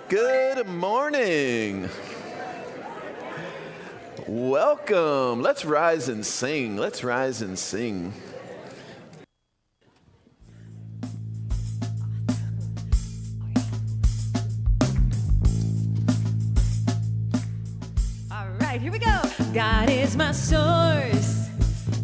Good morning. Welcome. Let's rise and sing. Let's rise and sing. All right, here we go. God is my source.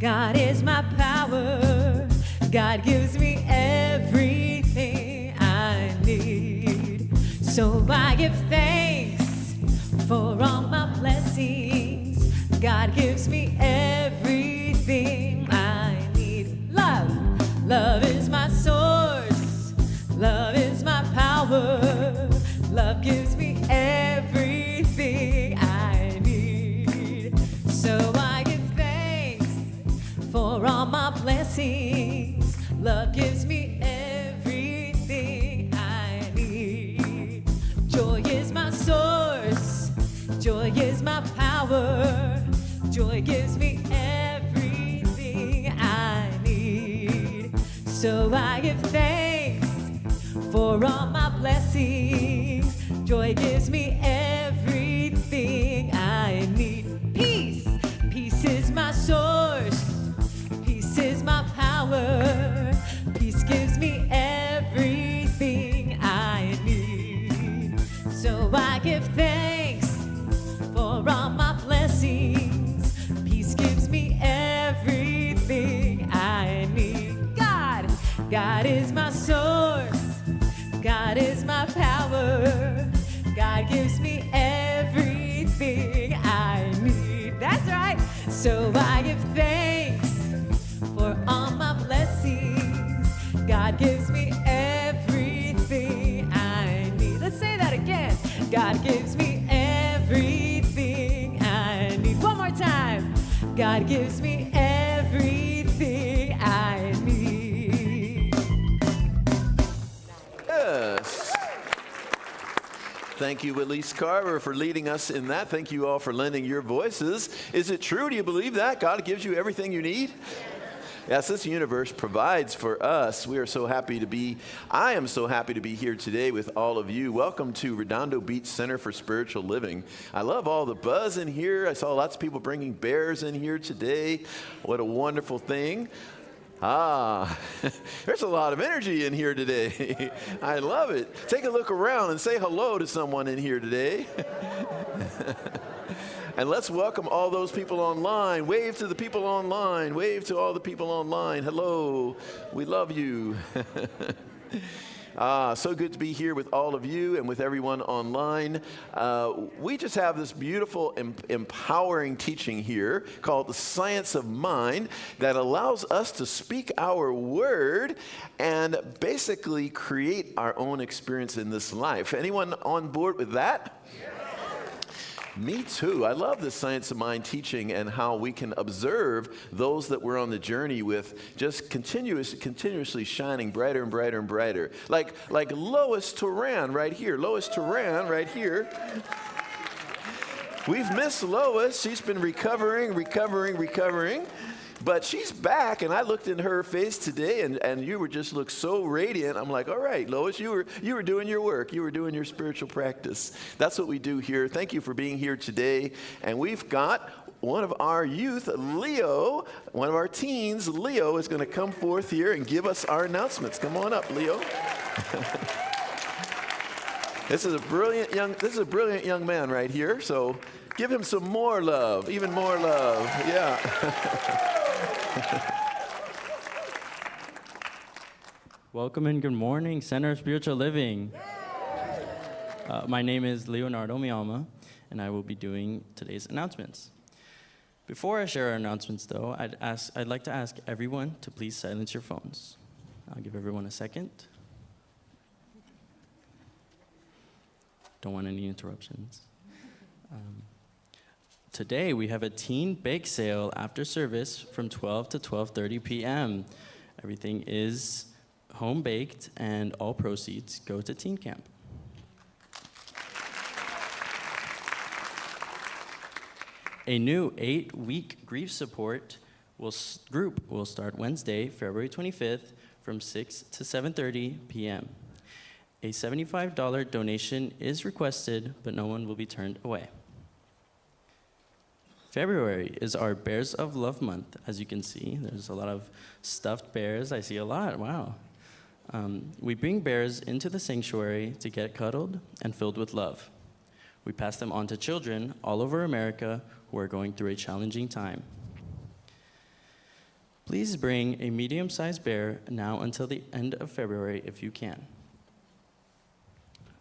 God is my power. God gives me everything I need. So I give thanks for all my blessings. God gives me everything I need. Love is my source. Love is my power. Love gives me everything I need. So I give thanks for all my blessings. Love gives me everything I need. Joy is my source. Joy is my power. Joy gives me everything I need. So I give thanks for all my blessings. Joy gives me everything I need. Peace is my source. Peace is my power. Peace gives me everything I need. So I give thanks for all my blessings. Peace gives me everything I need. God is my source. God is my power. God gives me everything I need. That's right. So I give thanks for all my blessings. God gives me everything I need. Let's say that again. God gives me everything I need. One more time. God gives me everything I need. Yes. Thank you, Elise Carver, for leading us in that. Thank you all for lending your voices. Is it true? Do you believe that? God gives you everything you need? Yes, this universe provides for us. We are so happy to be, I am so happy to be here today with all of you. Welcome to Redondo Beach Center for Spiritual Living. I love all the buzz in here. I saw lots of people bringing bears in here today. What a wonderful thing. There's a lot of energy in here today. I love it. Take a look around and say hello to someone in here today. And let's welcome all those people online. Wave to the people online. Wave to all the people online. Hello. We love you. So good to be here with all of you and with everyone online. We just have this beautiful, empowering teaching here called the Science of Mind that allows us to speak our word and basically create our own experience in this life. Anyone on board with that? Me too. I love the Science of Mind teaching and how we can observe those that we're on the journey with just continuously shining brighter and brighter and brighter. Like Lois Turan right here. Lois Turan right here. We've missed Lois. She's been recovering. But she's back, and I looked in her face today, and you just look so radiant. I'm like, all right, Lois, you were doing your work. You were doing your spiritual practice. That's what we do here. Thank you for being here today. And we've got one of our youth, Leo, one of our teens, Leo, is going to come forth here and give us our announcements. Come on up, Leo. This is a brilliant young man right here. So give him some more love, even more love. Yeah. Welcome and good morning, Center of Spiritual Living. My name is Leonardo Miyama, and I will be doing today's announcements. Before I share our announcements, though, I'd like to ask everyone to please silence your phones. I'll give everyone a second. Don't want any interruptions. Today, we have a teen bake sale after service from 12 to 12:30 p.m. Everything is home-baked, and all proceeds go to Teen Camp. A new 8-week grief support group will start Wednesday, February 25th from 6 to 7:30 p.m. A $75 donation is requested, but no one will be turned away. February is our Bears of Love month. As you can see, there's a lot of stuffed bears. I see a lot, wow. We bring bears into the sanctuary to get cuddled and filled with love. We pass them on to children all over America who are going through a challenging time. Please bring a medium-sized bear now until the end of February if you can.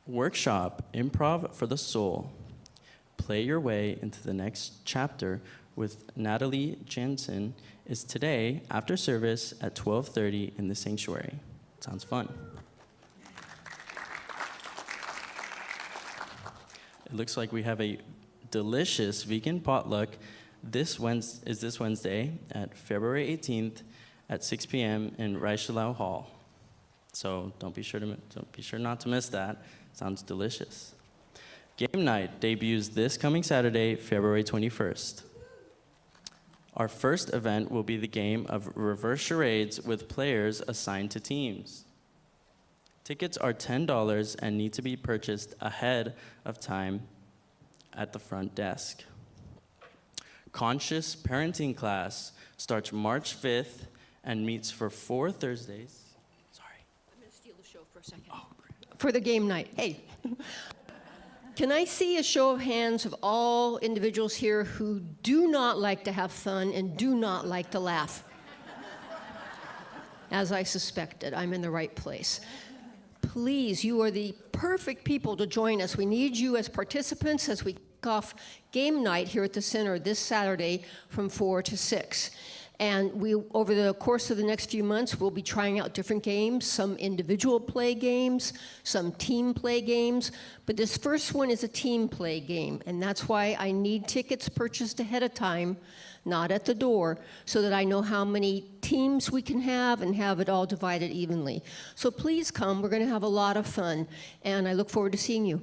Workshop Improv for the Soul. Play Your Way into the Next Chapter with Natalie Jansen is today after service at 12:30 in the sanctuary. Sounds fun. It looks like we have a delicious vegan potluck this Wednesday at February 18th at 6 p.m. in Reichelau Hall. So don't be sure not to miss that. Sounds delicious. Game night debuts this coming Saturday, February 21st. Our first event will be the game of reverse charades with players assigned to teams. Tickets are $10 and need to be purchased ahead of time at the front desk. Conscious Parenting class starts March 5th and meets for 4 Thursdays. Sorry. I'm going to steal the show for a second. Oh, great. For the game night. Hey. Can I see a show of hands of all individuals here who do not like to have fun and do not like to laugh? As I suspected, I'm in the right place. Please, you are the perfect people to join us. We need you as participants as we kick off game night here at the center this Saturday from 4 to 6. And we, over the course of the next few months, we'll be trying out different games, some individual play games, some team play games. But this first one is a team play game, and that's why I need tickets purchased ahead of time, not at the door, so that I know how many teams we can have and have it all divided evenly. So please come. We're going to have a lot of fun, and I look forward to seeing you.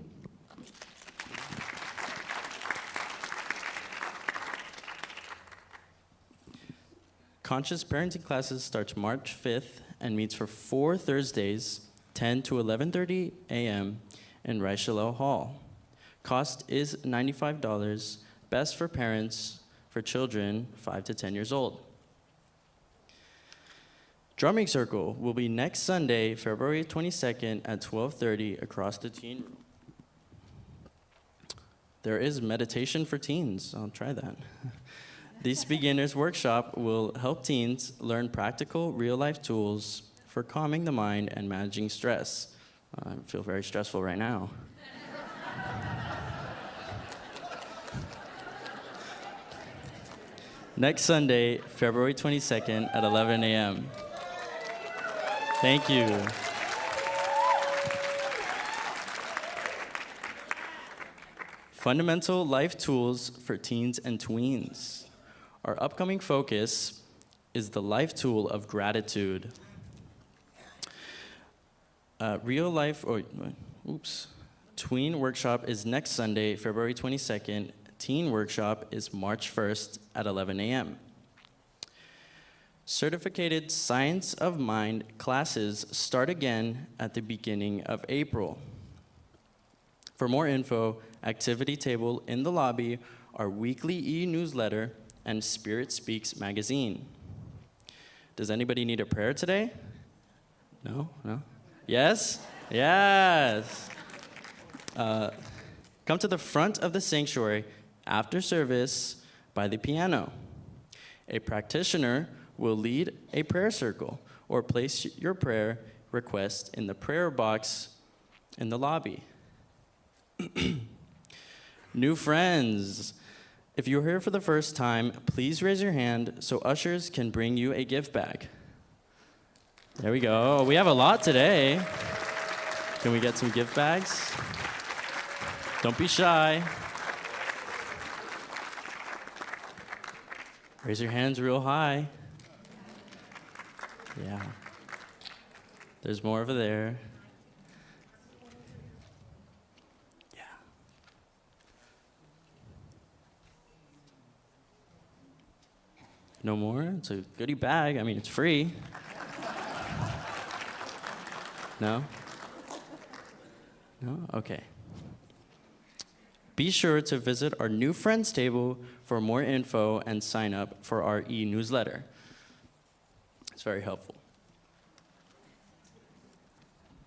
Conscious Parenting classes starts March 5th and meets for 4 Thursdays, 10 to 11:30 a.m. in Reichelau Hall. Cost is $95, best for parents for children 5 to 10 years old. Drumming Circle will be next Sunday, February 22nd at 12:30 across the teen room. There is meditation for teens. I'll try that. This beginner's workshop will help teens learn practical, real-life tools for calming the mind and managing stress. I feel very stressful right now. Next Sunday, February 22nd at 11 a.m. Thank you. Fundamental life tools for teens and tweens. Our upcoming focus is the life tool of gratitude. Tween workshop is next Sunday, February 22nd. Teen workshop is March 1st at 11 a.m. Certificated Science of Mind classes start again at the beginning of April. For more info, activity table in the lobby, our weekly e-newsletter, and Spirit Speaks magazine. Does anybody need a prayer today? No? No? Yes? Yes! Come to the front of the sanctuary after service by the piano. A practitioner will lead a prayer circle or place your prayer request in the prayer box in the lobby. New friends. If you're here for the first time, please raise your hand so ushers can bring you a gift bag. There we go. We have a lot today. Can we get some gift bags? Don't be shy. Raise your hands real high. Yeah. There's more over there. Yeah. No more? It's a goodie bag. I mean, it's free. No? No? Okay. Be sure to visit our new friends table for more info and sign up for our e-newsletter. It's very helpful.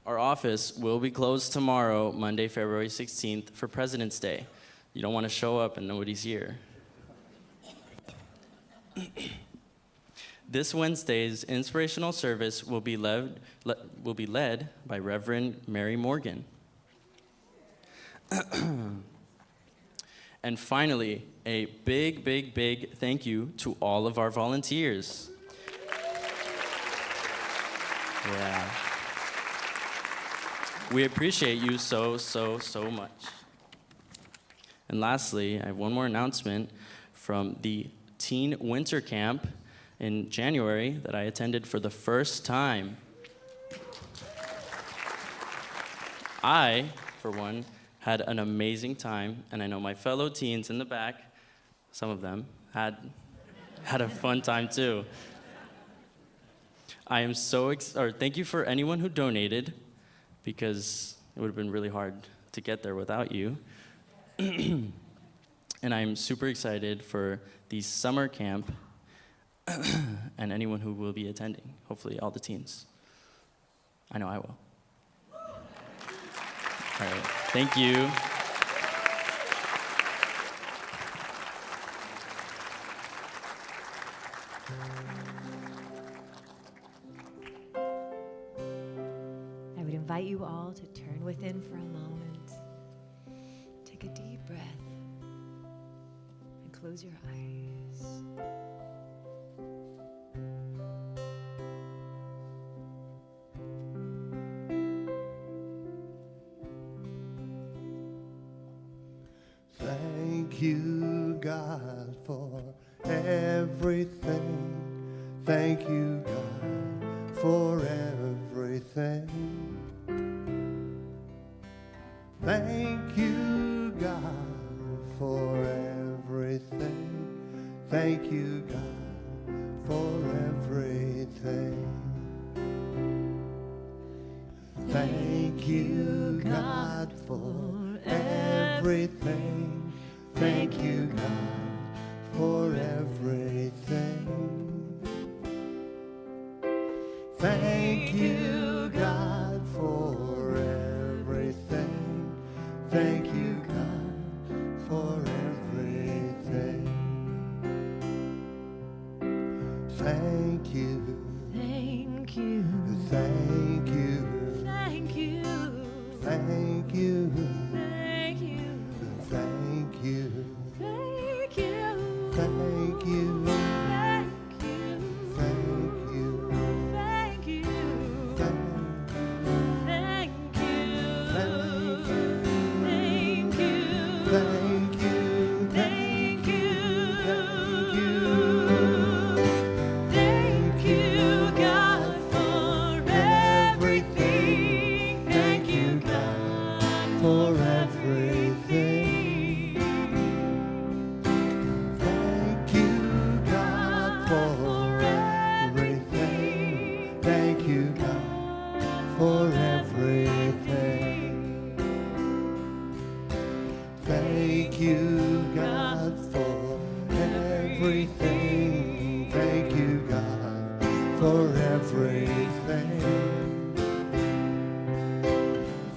Our office will be closed tomorrow, Monday, February 16th, for President's Day. You don't want to show up and nobody's here. This Wednesday's inspirational service will be led by Reverend Mary Morgan. And finally, a big, big, big thank you to all of our volunteers. Yeah. We appreciate you so, so, so much. And lastly, I have one more announcement from the Teen Winter Camp in January that I attended for the first time. I, for one, had an amazing time, and I know my fellow teens in the back, some of them, had a fun time too. I am so thank you for anyone who donated, because it would have been really hard to get there without you. And I'm super excited for the summer camp and anyone who will be attending, hopefully all the teens. I know I will. All right, thank you. I would invite you all to turn within for a moment. Take a deep breath and close your eyes. Thank you, God, for everything. Thank you, God, for everything. Thank you, God, for everything. Thank you, God, for everything. Thank you, God, for everything. Thank you, God, for everything. Thank you, God, for everything. Thank you, God, for everything. Thank you. Thank you. Thank you. Thank you. Thank you. Thank you. Thank you. Thank you. Thank you. Thank you. Thank you. Thank you. Thank you. Thank you. Thank you. Thank you. Thank you. Thank you. Thank you, God, for everything. Thank you, God, For everything. Thank you, God, for everything. Thank you, God, for everything. Thank you, God, for everything. Thank you, God, for everything.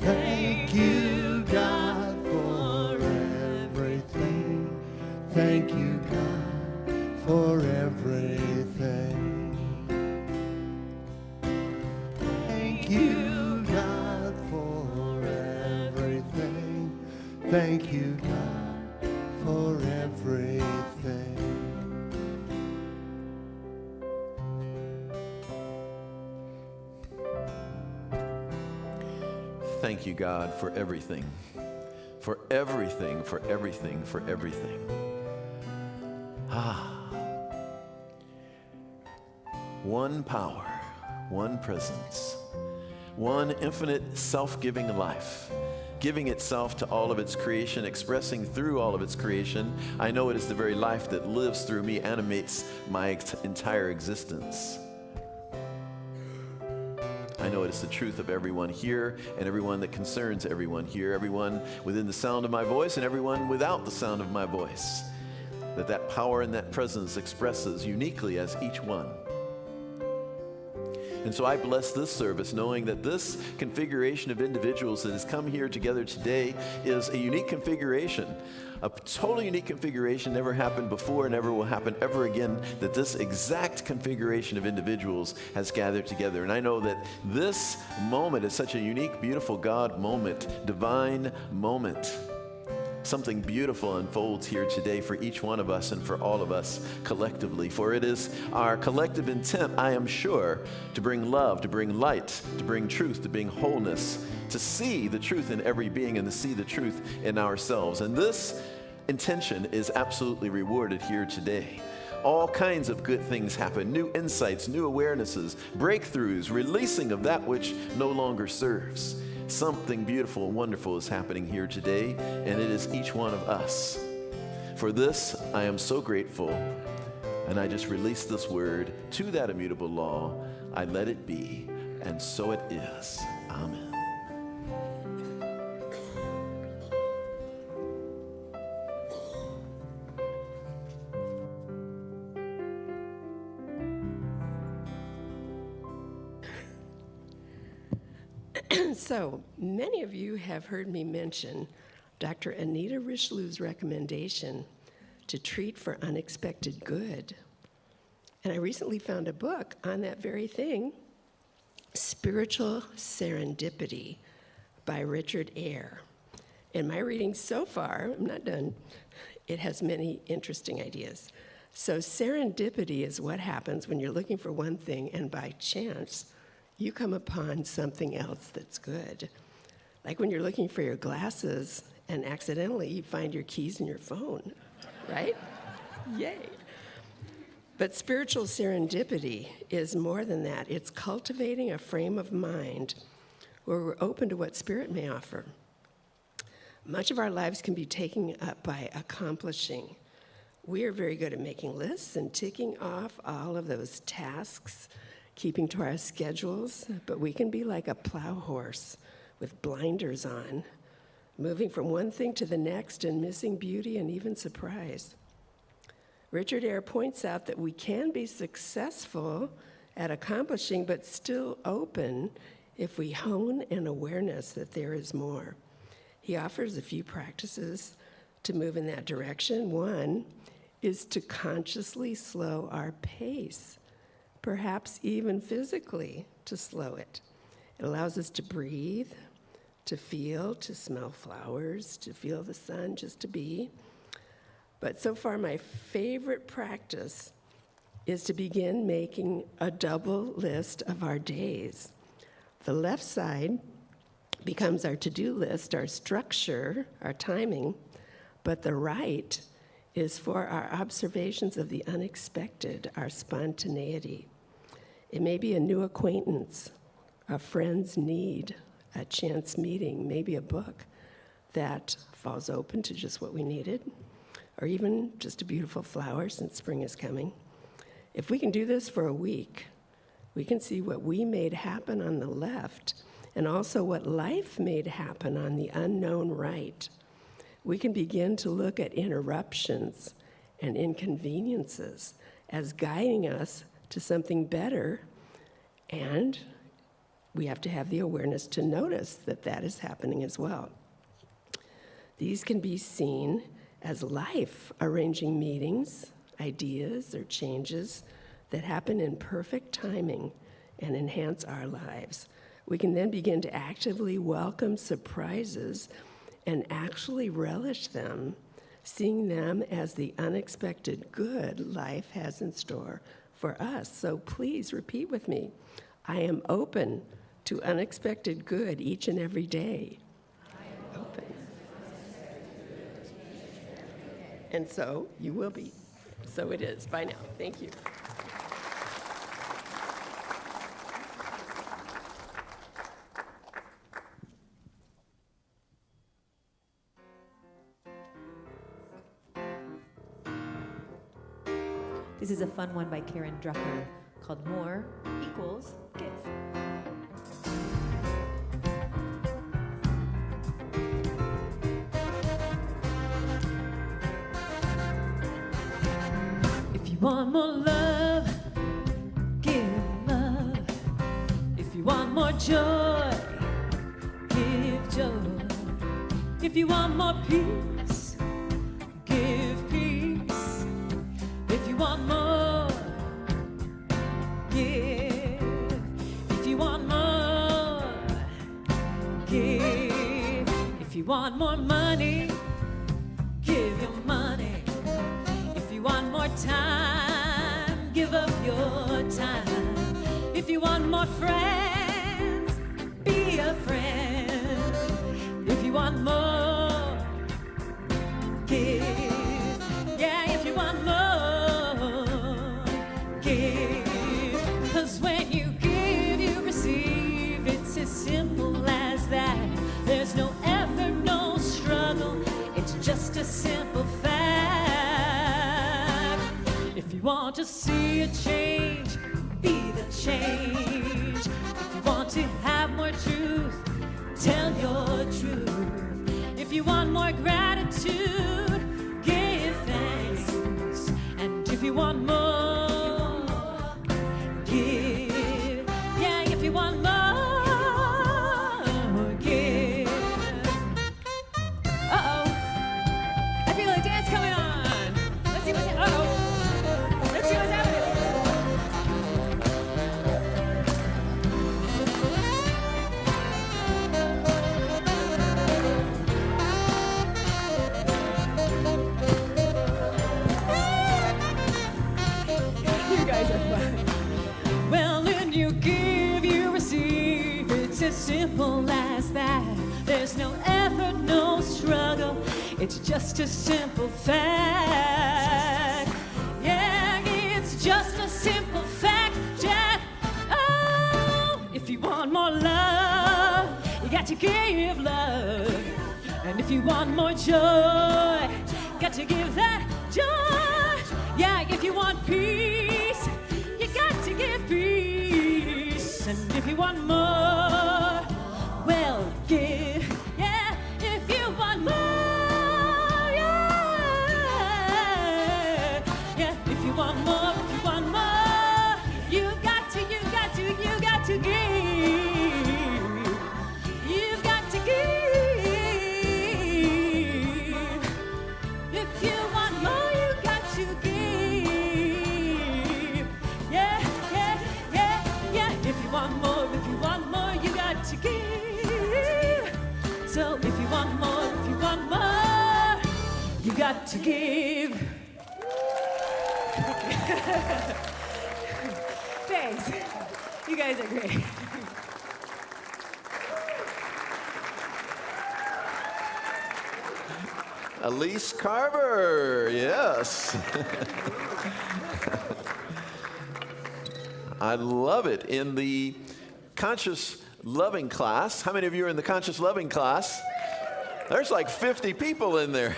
Thank you, God, for everything. Thank you, God, for everything. Thank you, God, for everything. Thank you, God, for everything. Thank you, God, for everything. For everything, for everything, for everything. One power, one presence, one infinite self-giving life, giving itself to all of its creation, expressing through all of its creation. I know it is the very life that lives through me, animates my entire existence. I know it is the truth of everyone here and everyone that concerns everyone here, everyone within the sound of my voice and everyone without the sound of my voice, that power and that presence expresses uniquely as each one. And so I bless this service knowing that this configuration of individuals that has come here together today is a unique configuration, a totally unique configuration, never happened before, never will happen ever again, that this exact configuration of individuals has gathered together. And I know that this moment is such a unique, beautiful God moment, divine moment. Something beautiful unfolds here today for each one of us and for all of us collectively. For it is our collective intent, I am sure, to bring love, to bring light, to bring truth, to bring wholeness, to see the truth in every being and to see the truth in ourselves. And this intention is absolutely rewarded here today. All kinds of good things happen, new insights, new awarenesses, breakthroughs, releasing of that which no longer serves. Something beautiful and wonderful is happening here today, and it is each one of us. For this, I am so grateful, and I just release this word to that immutable law. I let it be, and so it is. Amen. So, many of you have heard me mention Dr. Anita Richelieu's recommendation to treat for unexpected good. And I recently found a book on that very thing, Spiritual Serendipity by Richard Eyre. In my reading so far, I'm not done, it has many interesting ideas. So serendipity is what happens when you're looking for one thing and by chance, you come upon something else that's good. Like when you're looking for your glasses and accidentally you find your keys in your phone, right? Yay. But spiritual serendipity is more than that. It's cultivating a frame of mind where we're open to what Spirit may offer. Much of our lives can be taken up by accomplishing. We are very good at making lists and ticking off all of those tasks, keeping to our schedules, but we can be like a plow horse with blinders on, moving from one thing to the next and missing beauty and even surprise. Richard Eyre points out that we can be successful at accomplishing, but still open if we hone an awareness that there is more. He offers a few practices to move in that direction. One is to consciously slow our pace, perhaps even physically to slow it. It allows us to breathe, to feel, to smell flowers, to feel the sun, just to be. But so far, my favorite practice is to begin making a double list of our days. The left side becomes our to-do list, our structure, our timing, but the right is for our observations of the unexpected, our spontaneity. It may be a new acquaintance, a friend's need, a chance meeting, maybe a book that falls open to just what we needed, or even just a beautiful flower since spring is coming. If we can do this for a week, we can see what we made happen on the left and also what life made happen on the unknown right. We can begin to look at interruptions and inconveniences as guiding us to something better, and we have to have the awareness to notice that that is happening as well. These can be seen as life arranging meetings, ideas, or changes that happen in perfect timing and enhance our lives. We can then begin to actively welcome surprises and actually relish them, seeing them as the unexpected good life has in store for us. So please repeat with me. I am open to unexpected good each and every day. I am open. And so you will be. So it is by now. Thank you. This is a fun one by Karen Drucker called More Equals Give. want more love, give love. If you want more joy, give joy. If you want more peace, give peace. If you want more, give. If you want more, give. If you want more money, give your money. If you want more time, give up your time. If you want more friends, be a friend. If you want more, give. Yeah, if you want more, give. 'Cause when you give, you receive. It's as simple as that. There's no effort, no struggle. It's just a simple fact. If you want to see a change, be the change. If you want to have more truth, tell your truth. If you want more gratitude, give thanks. And if you want more, give. Yeah, if you want more, give. Uh-oh. I feel a dance coming on. Let's see what's happening. Uh-oh. Let's see what's happening. You guys are fun. Well, when you give, you receive. It's as simple as that. There's no effort, no struggle. It's just a simple fact. Yeah, it's just a simple fact, Jack. Oh, if you want more love, you got to give love. And if you want more joy, got to give that joy. Yeah, if you want peace, you got to give peace. And if you want more, well, give. Yeah, if you want more, yeah. Yeah, if you want more, if you want more, you got to give. You've got to give. If you want more, you got to give. Yeah, yeah, yeah, yeah. If you want more, you got to give. So if you want more, you got to give. Thanks. You guys are great. Elise Carver, yes. I love it. In the Conscious Loving class, how many of you are in the Conscious Loving class? There's like 50 people in there.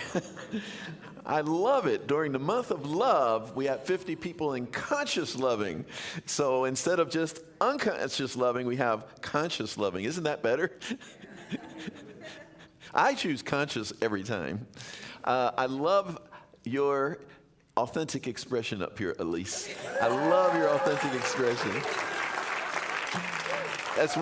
I love it. During the month of love, we have 50 people in conscious loving. So instead of just unconscious loving, we have conscious loving. Isn't that better? I choose conscious every time. I love your authentic expression up here, Elise. I love your authentic expression. That's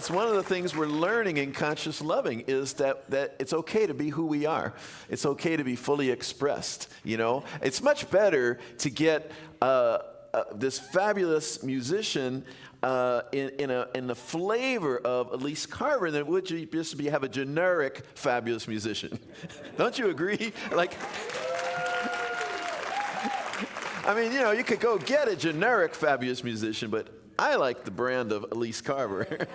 one of the things we're learning in conscious loving is that it's okay to be who we are. It's okay to be fully expressed, you know. It's much better to get this fabulous musician in the flavor of Elise Carver than it would just have a generic fabulous musician. Don't you agree? Like, I mean, you know, you could go get a generic fabulous musician, but I like the brand of Elise Carver.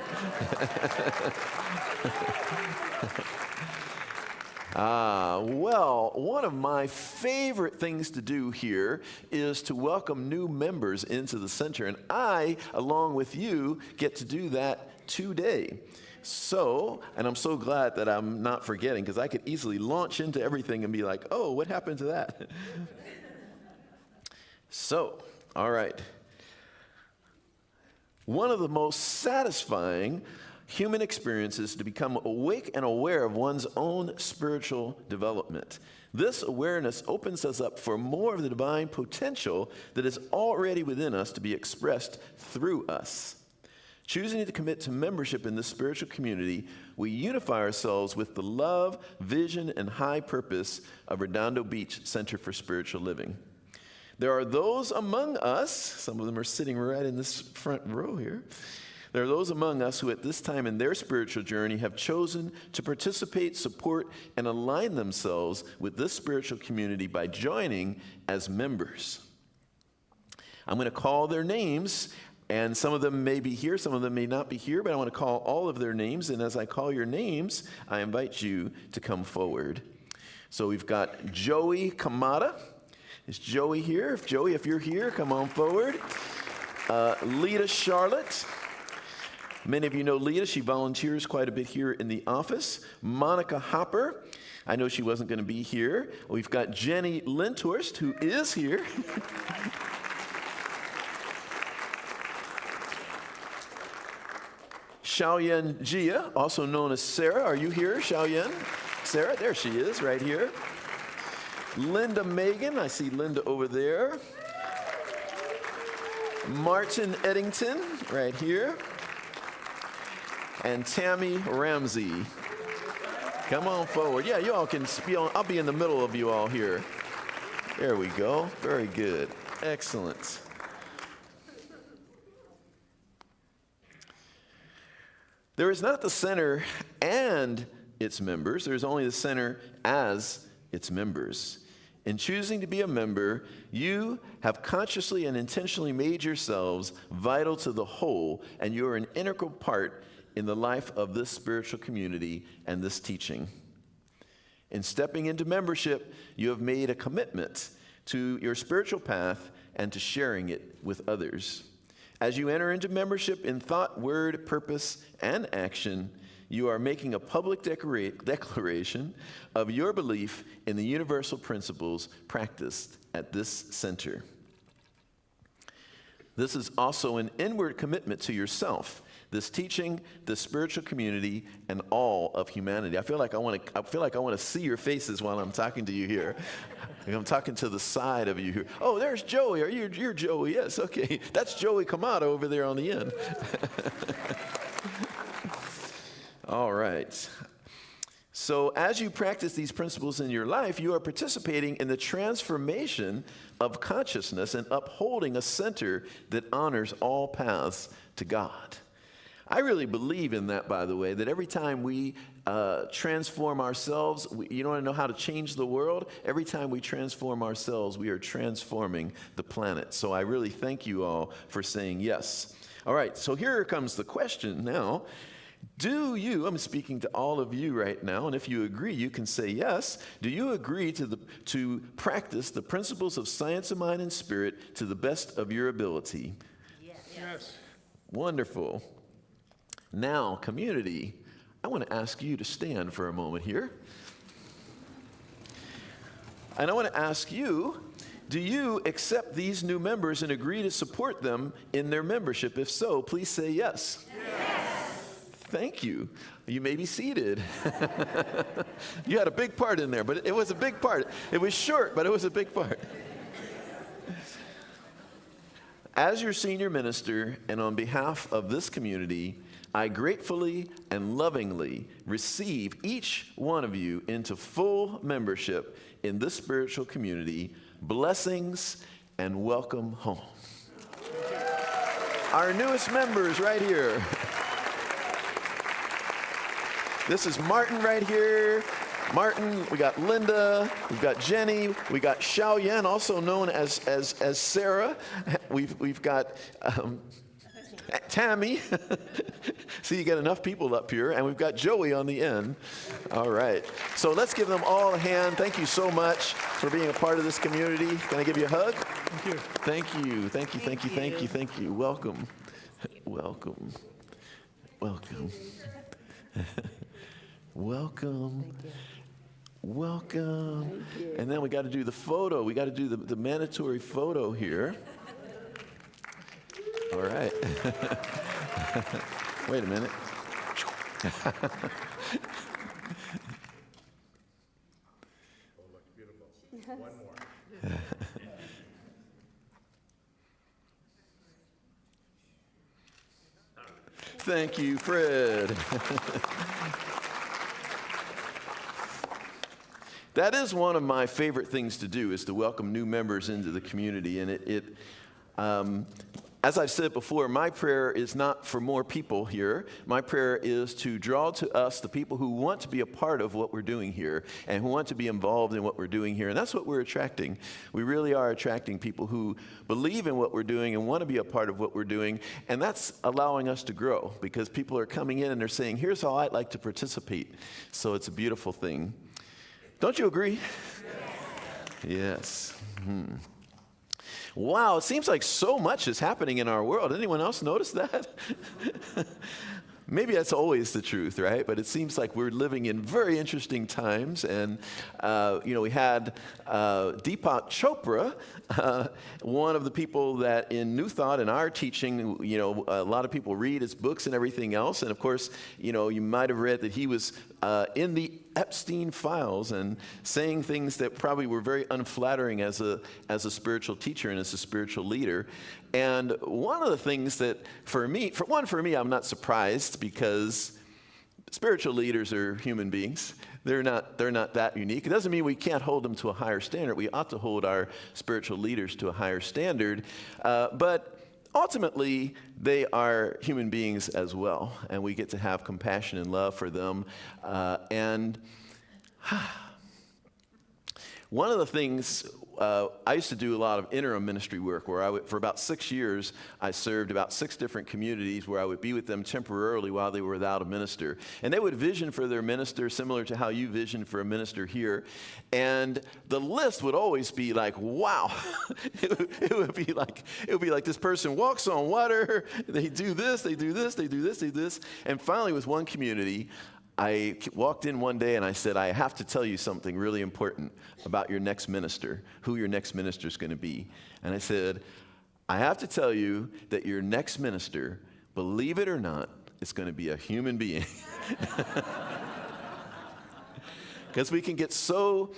Well, one of my favorite things to do here is to welcome new members into the center, and I, along with you, get to do that today. So, and I'm so glad that I'm not forgetting, because I could easily launch into everything and be like, oh, what happened to that? So, all right. One of the most satisfying human experiences to become awake and aware of one's own spiritual development. This awareness opens us up for more of the divine potential that is already within us to be expressed through us. Choosing to commit to membership in this spiritual community, we unify ourselves with the love, vision, and high purpose of Redondo Beach Center for Spiritual Living. There are those among us, some of them are sitting right in this front row here. There are those among us who at this time in their spiritual journey have chosen to participate, support, and align themselves with this spiritual community by joining as members. I'm going to call their names, and some of them may be here, some of them may not be here, but I want to call all of their names, and as I call your names, I invite you to come forward. So we've got Joey Kamada. Is Joey here? Joey, if you're here, come on forward. Lita Charlotte. Many of you know Lita. She volunteers quite a bit here in the office. Monica Hopper. I know she wasn't going to be here. We've got Jenny Linthorst, who is here. Xiaoyan Jia, also known as Sarah. Are you here, Xiaoyan? Sarah, there she is, right here. Linda Megan, I see Linda over there. Martin Eddington, right here. And Tammy Ramsey. Come on forward. Yeah, you all can be on. I'll be in the middle of you all here. There we go. Very good. Excellent. There is not the center and its members. There's only the center as its members. In choosing to be a member, you have consciously and intentionally made yourselves vital to the whole, and you are an integral part in the life of this spiritual community and this teaching. In stepping into membership, you have made a commitment to your spiritual path and to sharing it with others. As you enter into membership in thought, word, purpose, and action, you are making a public declaration of your belief in the universal principles practiced at this center. This is also an inward commitment to yourself, this teaching, this spiritual community, and all of humanity. I feel like I want to see your faces while I'm talking to you here. I'm talking to the side of you here. Oh, there's Joey. You're Joey? Yes. Okay. That's Joey Kamada over there on the end. All right. So as you practice these principles in your life, you are participating in the transformation of consciousness and upholding a center that honors all paths to God. I really believe in that, by the way, that every time we transform ourselves, you want to know how to change the world? Every time we transform ourselves, we are transforming the planet. So I really thank you all for saying yes. All right, so here comes the question now. Do you, I'm speaking to all of you right now, and if you agree, you can say yes. Do you agree to practice the principles of science of mind and spirit to the best of your ability? Yes. Wonderful. Now, community, I want to ask you to stand for a moment here. And I want to ask you, do you accept these new members and agree to support them in their membership? If so, please say yes. Yes. Thank you. You may be seated. You had a big part in there, but it was a big part. It was short, but it was a big part. As your senior minister and on behalf of this community, I gratefully and lovingly receive each one of you into full membership in this spiritual community. Blessings and welcome home. Our newest members right here. This is Martin right here. Martin, we got Linda, we've got Jenny, we got Xiaoyan, also known as Sarah. We've got Tammy. See, you get enough people up here, and we've got Joey on the end. All right. So let's give them all a hand. Thank you so much for being a part of this community. Can I give you a hug? Thank you. Thank you. Thank you. Thank you. Thank you. Thank you. Welcome. Welcome. Welcome. Welcome. Welcome. And then we got to do the photo. We got to do the mandatory photo here. All right. Wait a minute. Thank you, Fred. That is one of my favorite things to do, is to welcome new members into the community. And as I've said before, my prayer is not for more people here. My prayer is to draw to us the people who want to be a part of what we're doing here and who want to be involved in what we're doing here. And that's what we're attracting. We really are attracting people who believe in what we're doing and want to be a part of what we're doing. And that's allowing us to grow, because people are coming in and they're saying, here's how I'd like to participate. So it's a beautiful thing. Don't you agree? Yes. Wow, it seems like so much is happening in our world. Anyone else notice that? Maybe that's always the truth, right? But it seems like we're living in very interesting times. And, we had Deepak Chopra, one of the people that in New Thought, in our teaching, a lot of people read his books and everything else. And of course, you might have read that he was in the Epstein files and saying things that probably were very unflattering as a spiritual teacher and as a spiritual leader. And one of the things that for me, I'm not surprised, because spiritual leaders are human beings. They're not that unique. It doesn't mean we can't hold them to a higher standard. We ought to hold our spiritual leaders to a higher standard. But ultimately, they are human beings as well, and we get to have compassion and love for them. One of the things, I used to do a lot of interim ministry work where for about 6 years, I served about 6 different communities where I would be with them temporarily while they were without a minister. And they would vision for their minister similar to how you vision for a minister here. And the list would always be like, wow. it would be like this person walks on water, they do this, they do this, they do this, they do this. And finally, with one community, I walked in one day and I said, I have to tell you something really important about your next minister, who your next minister is going to be. And I said, I have to tell you that your next minister, believe it or not, is going to be a human being. Because we can get so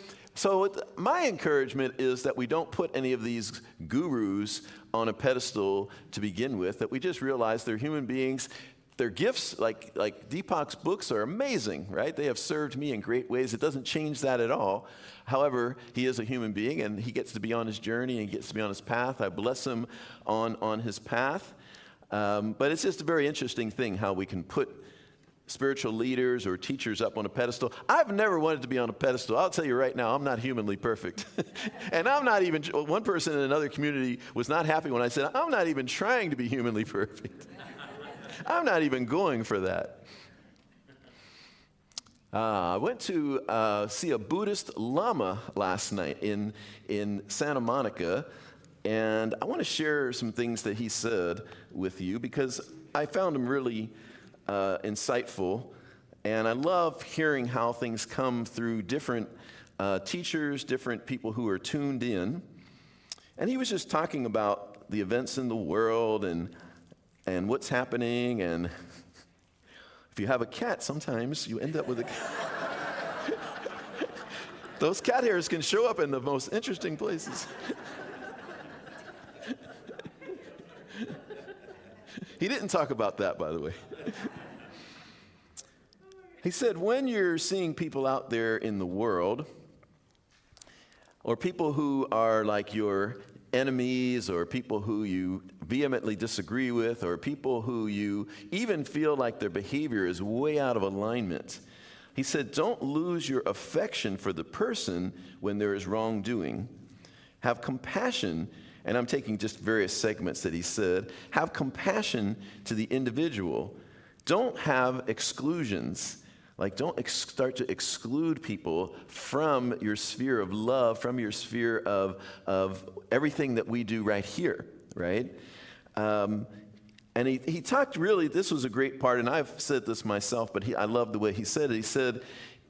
my encouragement is that we don't put any of these gurus on a pedestal to begin with, that we just realize they're human beings. Their gifts, like Deepak's books, are amazing, right? They have served me in great ways. It doesn't change that at all. However, he is a human being, and he gets to be on his journey and gets to be on his path. I bless him on his path. But it's just a very interesting thing how we can put spiritual leaders or teachers up on a pedestal. I've never wanted to be on a pedestal. I'll tell you right now, I'm not humanly perfect. And I'm not even, one person in another community was not happy when I said, I'm not even trying to be humanly perfect. I'm not even going for that. I went to see a Buddhist Lama last night in Santa Monica, and I want to share some things that he said with you because I found him really insightful, and I love hearing how things come through different teachers, different people who are tuned in. And he was just talking about the events in the world and what's happening, and if you have a cat, sometimes you end up with a cat. Those cat hairs can show up in the most interesting places. He didn't talk about that, by the way. He said, when you're seeing people out there in the world, or people who are like your enemies, or people who you vehemently disagree with, or people who you even feel like their behavior is way out of alignment, he said, don't lose your affection for the person when there is wrongdoing. Have compassion, and I'm taking just various segments that he said. Have compassion to the individual. Don't have exclusions. Like, don't start to exclude people from your sphere of love, from your sphere of everything that we do right here, right? And he talked really, this was a great part, and I've said this myself, but I love the way he said it. He said,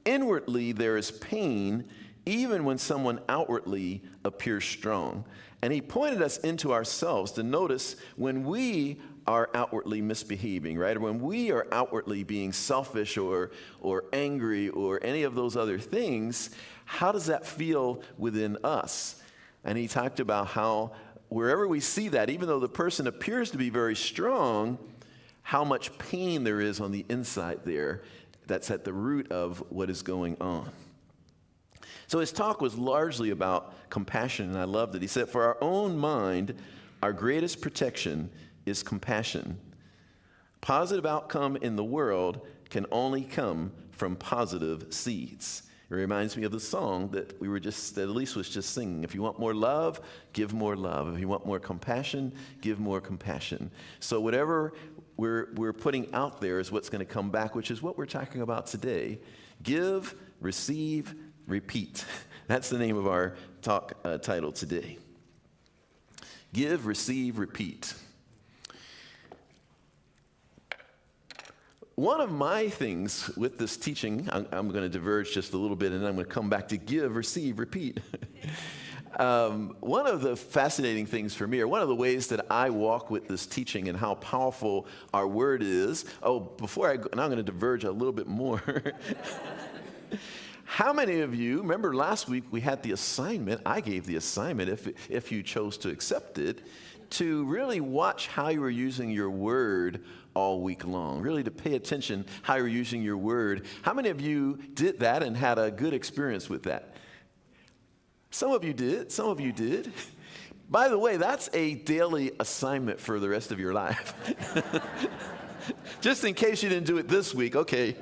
inwardly there is pain even when someone outwardly appears strong. And he pointed us into ourselves to notice when we are outwardly misbehaving, right? Or when we are outwardly being selfish or angry or any of those other things, how does that feel within us? And he talked about how wherever we see that, even though the person appears to be very strong, how much pain there is on the inside there that's at the root of what is going on. So his talk was largely about compassion, and I loved it. He said, for our own mind, our greatest protection is compassion. Positive outcome in the world can only come from positive seeds. It reminds me of the song that Elise was just singing. If you want more love, give more love. If you want more compassion, give more compassion. So whatever we're putting out there is what's going to come back, which is what we're talking about today. Give, receive, repeat. That's the name of our talk title today. Give, receive, repeat. One of my things with this teaching, I'm going to diverge just a little bit, and then I'm going to come back to give, receive, repeat. One of the fascinating things for me, or one of the ways that I walk with this teaching and how powerful our word is, before I go, and I'm going to diverge a little bit more. How many of you, remember last week we had the assignment, I gave the assignment, if you chose to accept it, to really watch how you were using your word all week long, really to pay attention how you're using your word. How many of you did that and had a good experience with that? Some of you did. Some of you did. By the way, that's a daily assignment for the rest of your life. Just in case you didn't do it this week, okay.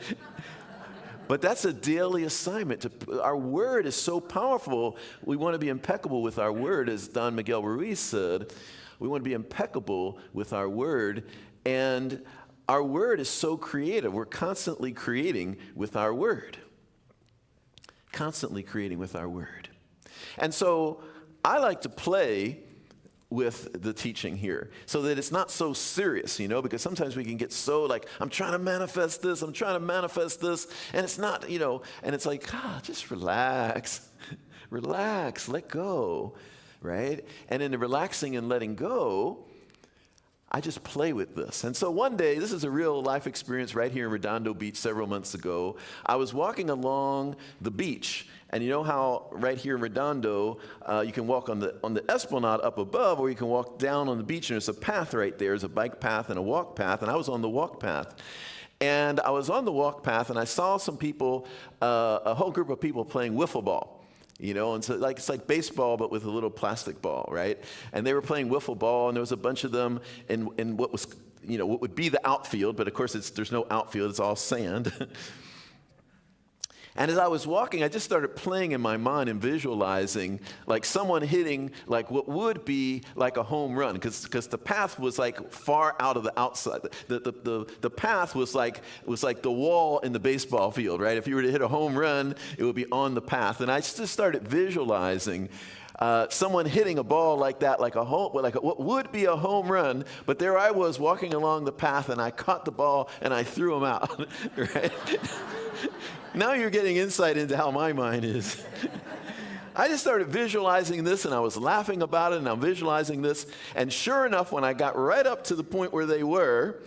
But that's a daily assignment. Our word is so powerful. We want to be impeccable with our word, as Don Miguel Ruiz said. We want to be impeccable with our word. And our word is so creative. We're constantly creating with our word. Constantly creating with our word. And so I like to play with the teaching here so that it's not so serious, because sometimes we can get so like, I'm trying to manifest this, and it's not, and it's like, just relax, let go, right? And in the relaxing and letting go, I just play with this. And so one day, this is a real life experience right here in Redondo Beach several months ago. I was walking along the beach, and you know how right here in Redondo, you can walk on the Esplanade up above, or you can walk down on the beach, and there's a path right there. There's a bike path and a walk path, and I was on the walk path. And I was on the walk path, and I saw some people, a whole group of people playing wiffle ball. And so it's like baseball, but with a little plastic ball, right? And they were playing wiffle ball, and there was a bunch of them in what was, what would be the outfield, but of course there's no outfield, it's all sand. And as I was walking, I just started playing in my mind and visualizing like someone hitting like what would be like a home run, because the path was like far out of the outside. The path was like the wall in the baseball field, right? If you were to hit a home run, it would be on the path. And I just started visualizing someone hitting a ball like that, like what would be a home run, but there I was walking along the path, and I caught the ball and I threw him out, right? Now you're getting insight into how my mind is. I just started visualizing this, and I was laughing about it, and I'm visualizing this, and sure enough, when I got right up to the point where they were,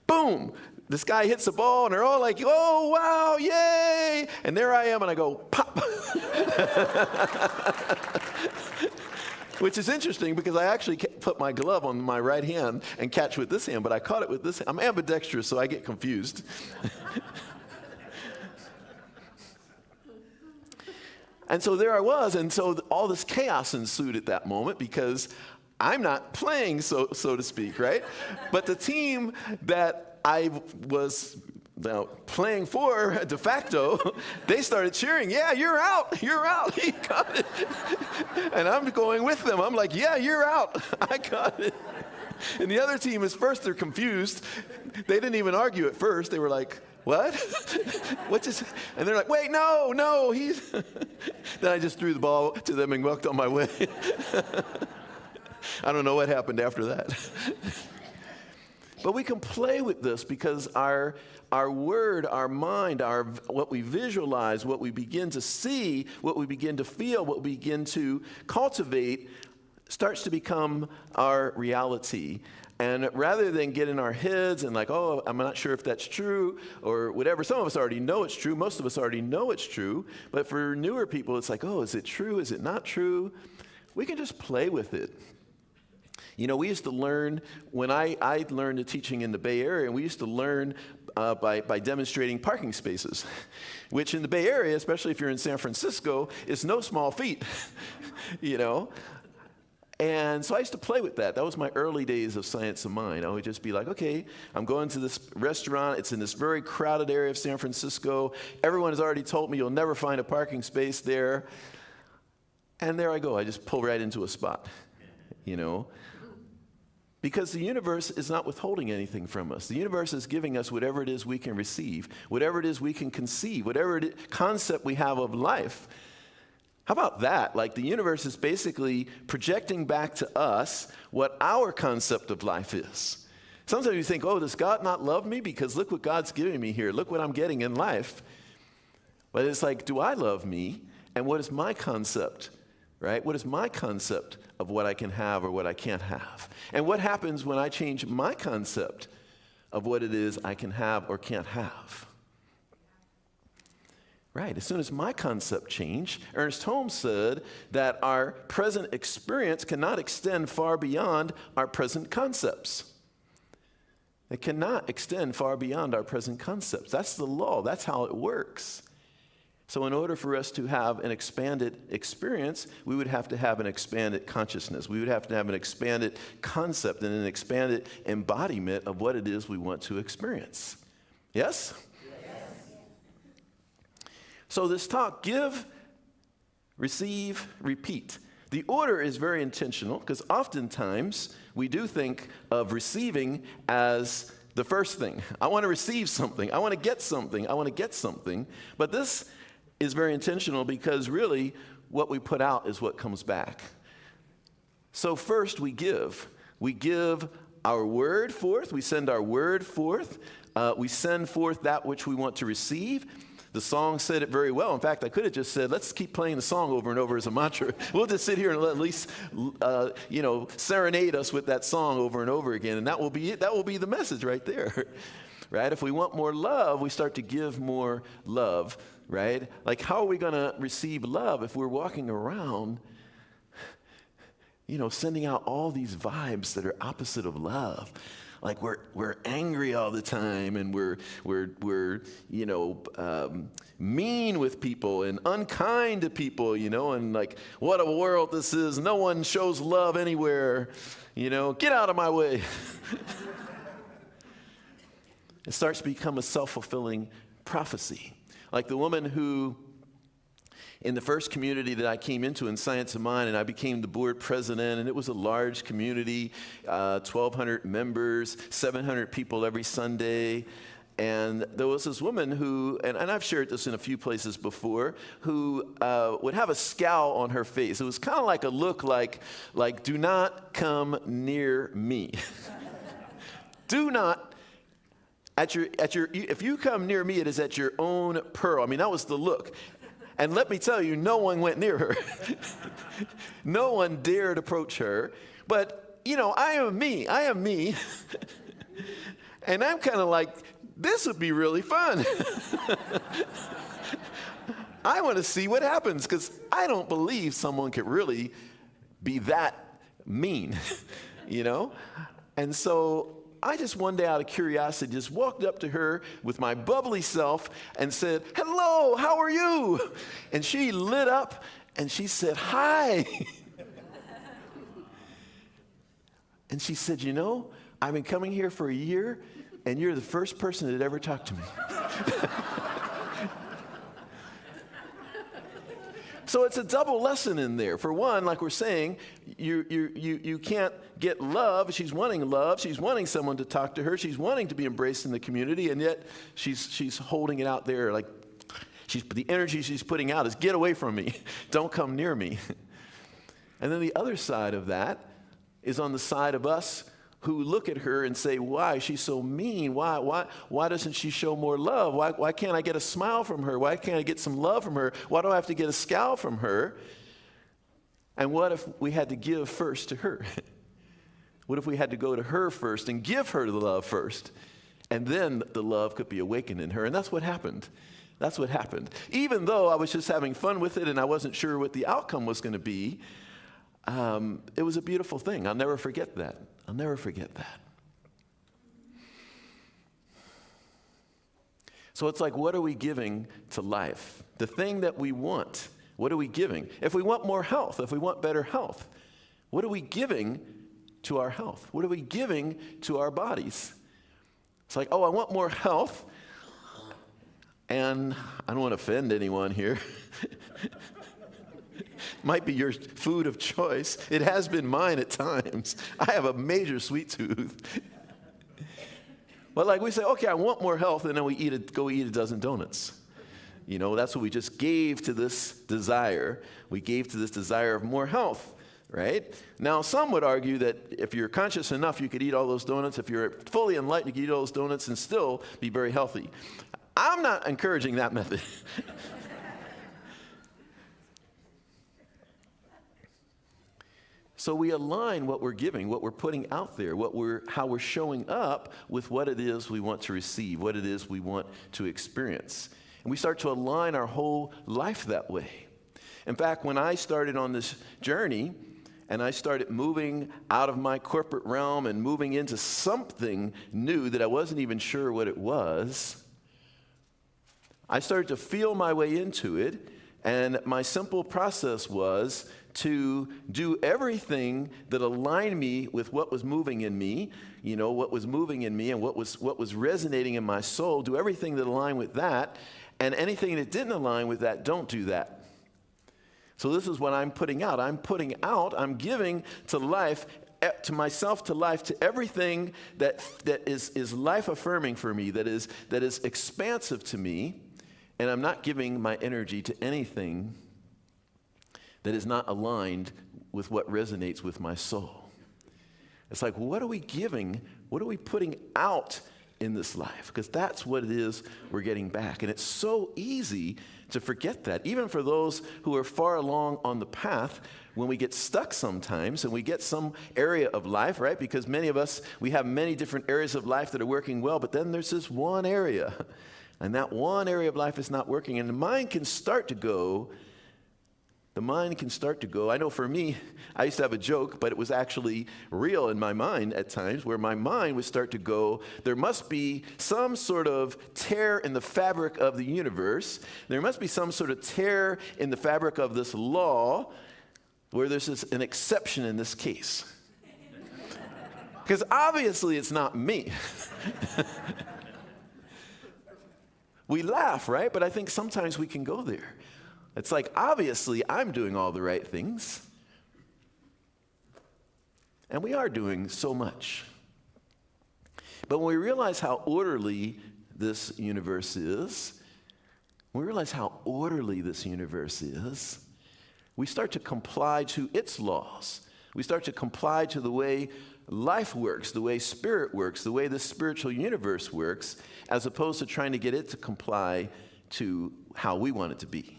boom, this guy hits the ball, and they're all like, oh, wow, yay, and there I am, and I go, pop. Which is interesting because I actually put my glove on my right hand and catch with this hand, but I caught it with this hand. I'm ambidextrous, so I get confused. And so there I was, and so all this chaos ensued at that moment because I'm not playing, so to speak, right? But the team that I was playing for de facto, they started cheering, yeah, you're out, he got it. And I'm going with them. I'm like, yeah, you're out, I got it. And the other team, they're confused. They didn't even argue at first. They were like, what? And they're like, wait, no, he's... Then I just threw the ball to them and walked on my way. I don't know what happened after that. But we can play with this because our word, our mind, what we visualize, what we begin to see, what we begin to feel, what we begin to cultivate starts to become our reality. And rather than get in our heads and like, oh, I'm not sure if that's true or whatever, some of us already know it's true. Most of us already know it's true. But for newer people, it's like, oh, is it true? Is it not true? We can just play with it. You know, we used to learn, when I learned the teaching in the Bay Area, and we used to learn by demonstrating parking spaces, which in the Bay Area, especially if you're in San Francisco, is no small feat, you know. And so I used to play with that. That was my early days of Science of Mind. I would just be like, okay, I'm going to this restaurant. It's in this very crowded area of San Francisco. Everyone has already told me you'll never find a parking space there. And there I go. I just pull right into a spot, you know. Because the universe is not withholding anything from us. The universe is giving us whatever it is we can receive, whatever it is we can conceive, whatever concept we have of life. How about that? Like the universe is basically projecting back to us what our concept of life is. Sometimes you think, oh, does God not love me? Because look what God's giving me here. Look what I'm getting in life. But it's like, do I love me? And what is my concept, right? What is my concept of what I can have or what I can't have? And what happens when I change my concept of what it is I can have or can't have? Right, as soon as my concept changed, Ernest Holmes said that our present experience cannot extend far beyond our present concepts. It cannot extend far beyond our present concepts. That's the law. That's how it works. So in order for us to have an expanded experience, we would have to have an expanded consciousness. We would have to have an expanded concept and an expanded embodiment of what it is we want to experience. Yes? So this talk, give, receive, repeat. The order is very intentional because oftentimes we do think of receiving as the first thing. I want to receive something. I want to get something. I want to get something. But this is very intentional because really what we put out is what comes back. So first we give. We give our word forth. We send our word forth. We send forth that which we want to receive. The song said it very well. In fact, I could have just said, let's keep playing the song over and over as a mantra. We'll just sit here and at least, serenade us with that song over and over again. And that will be it. That will be the message right there, right? If we want more love, we start to give more love, right? Like, how are we going to receive love if we're walking around, sending out all these vibes that are opposite of love? Like we're angry all the time, and we're mean with people and unkind to people, and like, what a world this is. No one shows love anywhere, get out of my way. It starts to become a self-fulfilling prophecy. Like the woman who, in the first community that I came into in Science of Mind, and I became the board president, and it was a large community, 1,200 members, 700 people every Sunday. And there was this woman who, and I've shared this in a few places before, who would have a scowl on her face. It was kind of like a look like do not come near me. Do not. If you come near me, it is at your own peril. I mean, that was the look. And let me tell you, no one went near her. No one dared approach her. But, I am me. And I'm kind of like, this would be really fun. I want to see what happens because I don't believe someone could really be that mean, And so I just one day out of curiosity just walked up to her with my bubbly self and said, hello, how are you? And she lit up and she said, hi. And she said, I've been coming here for a year and you're the first person that ever talked to me. So it's a double lesson in there. For one, like we're saying, you can't get love. She's wanting love. She's wanting someone to talk to her. She's wanting to be embraced in the community, and yet she's holding it out there like the energy she's putting out is get away from me. Don't come near me. And then the other side of that is on the side of us who look at her and say, why is she so mean? Why doesn't she show more love? Why can't I get a smile from her? Why can't I get some love from her? Why do I have to get a scowl from her? And what if we had to give first to her? What if we had to go to her first and give her the love first? And then the love could be awakened in her. And that's what happened. That's what happened. Even though I was just having fun with it and I wasn't sure what the outcome was going to be, it was a beautiful thing. I'll never forget that. I'll never forget that. So it's like, what are we giving to life? The thing that we want, what are we giving? If we want more health, if we want better health, what are we giving to our health? What are we giving to our bodies? It's like, oh, I want more health, and I don't want to offend anyone here. Might be your food of choice. It has been mine at times. I have a major sweet tooth. But like we say, okay, I want more health, and then we go eat a dozen donuts. You know, that's what we just gave to this desire. We gave to this desire of more health, right? Now, some would argue that if you're conscious enough, you could eat all those donuts. If you're fully enlightened, you could eat all those donuts and still be very healthy. I'm not encouraging that method. So we align what we're giving, what we're putting out there, how we're showing up with what it is we want to receive, what it is we want to experience. And we start to align our whole life that way. In fact, when I started on this journey and I started moving out of my corporate realm and moving into something new that I wasn't even sure what it was, I started to feel my way into it, and my simple process was to do everything that aligned me with what was moving in me, you know, what was moving in me and what was resonating in my soul, do everything that aligned with that, and anything that didn't align with that, don't do that. So this is what I'm putting out. I'm giving to life, to myself, to life, to everything that is life-affirming for me, that is expansive to me, and I'm not giving my energy to anything that is not aligned with what resonates with my soul. It's like, what are we giving? What are we putting out in this life? Because that's what it is we're getting back. And it's so easy to forget that. Even for those who are far along on the path, when we get stuck sometimes and we get some area of life, right? Because many of us, we have many different areas of life that are working well, but then there's this one area. And that one area of life is not working. And the mind can start to go. I know for me, I used to have a joke, but it was actually real in my mind at times, where my mind would start to go, there must be some sort of tear in the fabric of the universe. There must be some sort of tear in the fabric of this law, where there's an exception in this case. Because obviously it's not me. We laugh, right? But I think sometimes we can go there. It's like, obviously, I'm doing all the right things. And we are doing so much. But when we realize how orderly this universe is, we start to comply to its laws. We start to comply to the way life works, the way spirit works, the way the spiritual universe works, as opposed to trying to get it to comply to how we want it to be.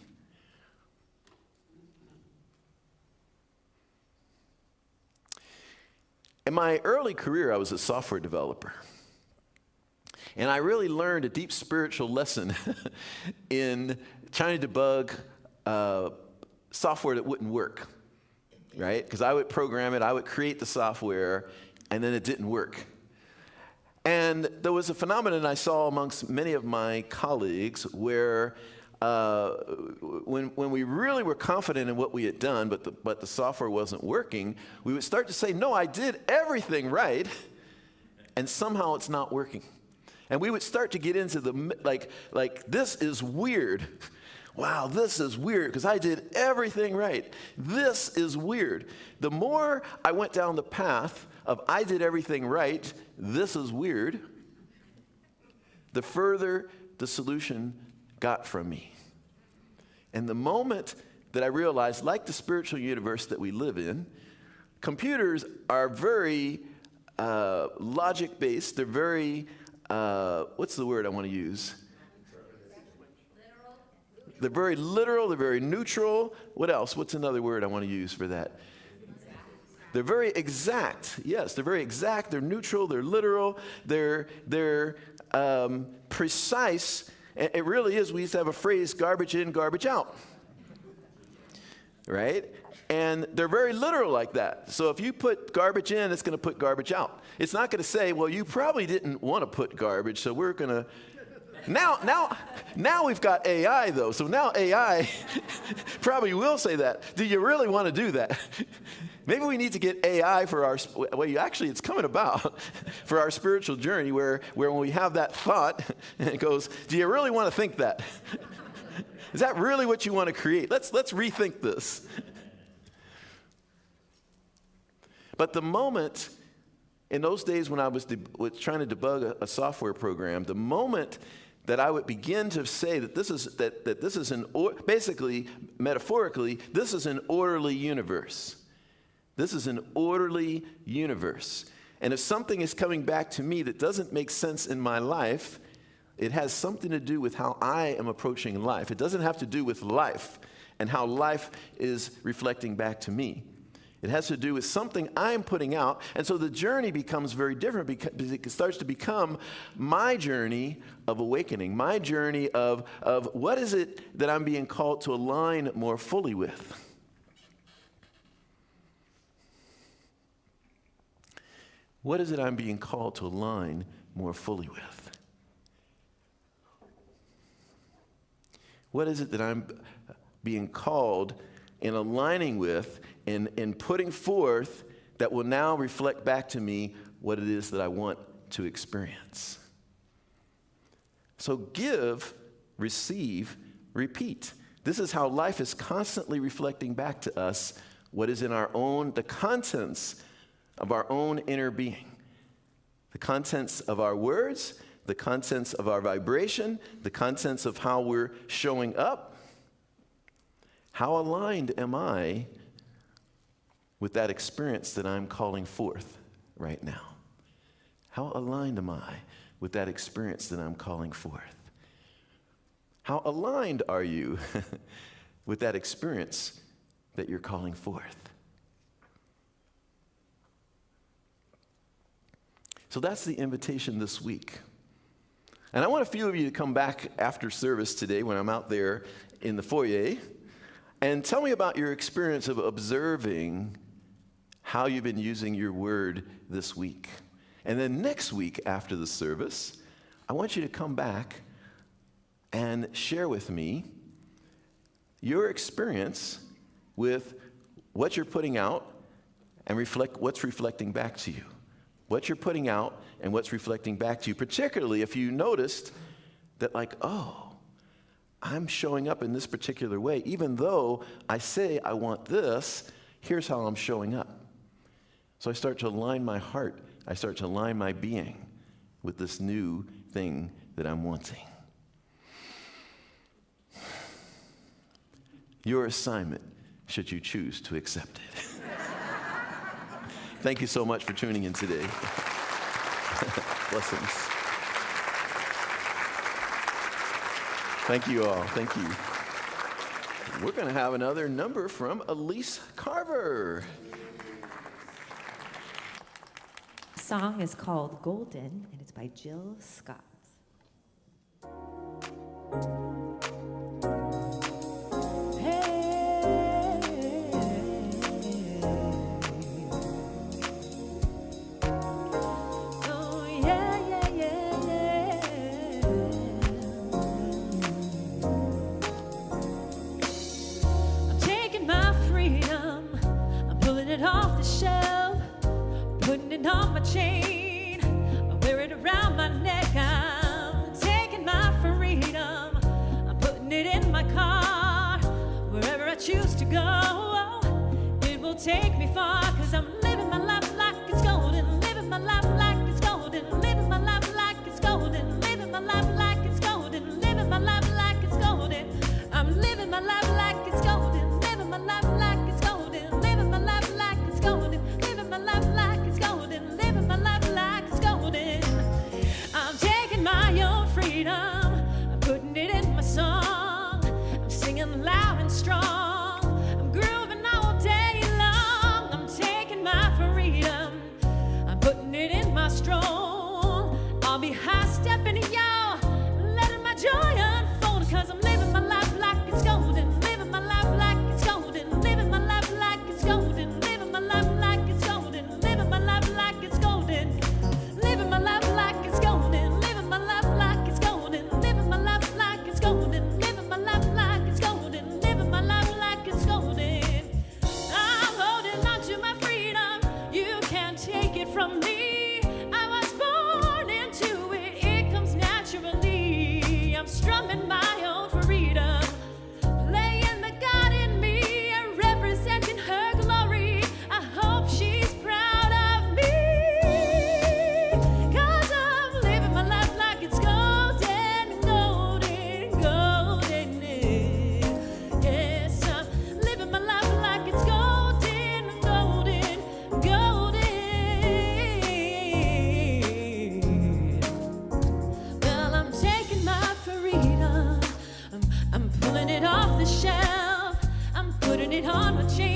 In my early career, I was a software developer. And I really learned a deep spiritual lesson in trying to debug software that wouldn't work, right? Because I would program it, I would create the software, and then it didn't work. And there was a phenomenon I saw amongst many of my colleagues where when we really were confident in what we had done, but the software wasn't working, we would start to say, no, I did everything right, and somehow it's not working. And we would start to get into the, like this is weird. Wow, this is weird, because I did everything right. This is weird. The more I went down the path of I did everything right, this is weird, the further the solution got from me. And the moment that I realized, like the spiritual universe that we live in, computers are very logic-based. They're very, what's the word I want to use? They're very literal. They're very neutral. What else? What's another word I want to use for that? They're very exact. Yes, they're very exact. They're neutral. They're literal. They're precise. It really is. We used to have a phrase, garbage in, garbage out. Right? And they're very literal like that. So if you put garbage in, it's going to put garbage out. It's not going to say, well, you probably didn't want to put garbage, so we're going to... Now we've got AI, though. So now AI probably will say that. Do you really want to do that? Maybe we need to get AI for our, well, actually, it's coming about for our spiritual journey where when we have that thought, it goes, do you really want to think that? Is that really what you want to create? Let's rethink this. But the moment, in those days when I was trying to debug a software program, the moment that I would begin to say that this is basically, metaphorically, this is an orderly universe. This is an orderly universe. And if something is coming back to me that doesn't make sense in my life, it has something to do with how I am approaching life. It doesn't have to do with life and how life is reflecting back to me. It has to do with something I'm putting out. And so the journey becomes very different because it starts to become my journey of awakening, my journey of what is it that I'm being called to align more fully with. What is it I'm being called to align more fully with? What is it that I'm being called in aligning with and putting forth that will now reflect back to me what it is that I want to experience? So give, receive, repeat. This is how life is constantly reflecting back to us what is in the contents of our own inner being. The contents of our words, the contents of our vibration, the contents of how we're showing up. How aligned am I with that experience that I'm calling forth right now? How aligned am I with that experience that I'm calling forth? How aligned are you with that experience that you're calling forth? So that's the invitation this week. And I want a few of you to come back after service today when I'm out there in the foyer and tell me about your experience of observing how you've been using your word this week. And then next week after the service, I want you to come back and share with me your experience with what you're putting out and what's reflecting back to you. What you're putting out and what's reflecting back to you, particularly if you noticed that, like, oh, I'm showing up in this particular way. Even though I say I want this, here's how I'm showing up. So I start to align my heart. I start to align my being with this new thing that I'm wanting. Your assignment, should you choose to accept it. Thank you so much for tuning in today. Blessings. Thank you all. Thank you. We're going to have another number from Elise Carver. The song is called Golden, and it's by Jill Scott. On my chain, I wear it around my neck. I'm taking my freedom, I'm putting it in my car. Wherever I choose to go, it will take me far. 'Cause I'm living my life like it's golden, living my life like it's golden, living my life like it's golden, living my life like it's golden, living my life like it's golden. I'm living my life like it's golden, living my life like it's golden, living my life like it's golden, living my life like it's golden, living my life like it's golden. I'm taking my own freedom, I'm putting it in my song, I'm singing loud and strong, I'm grooving all day long, I'm taking my gonna change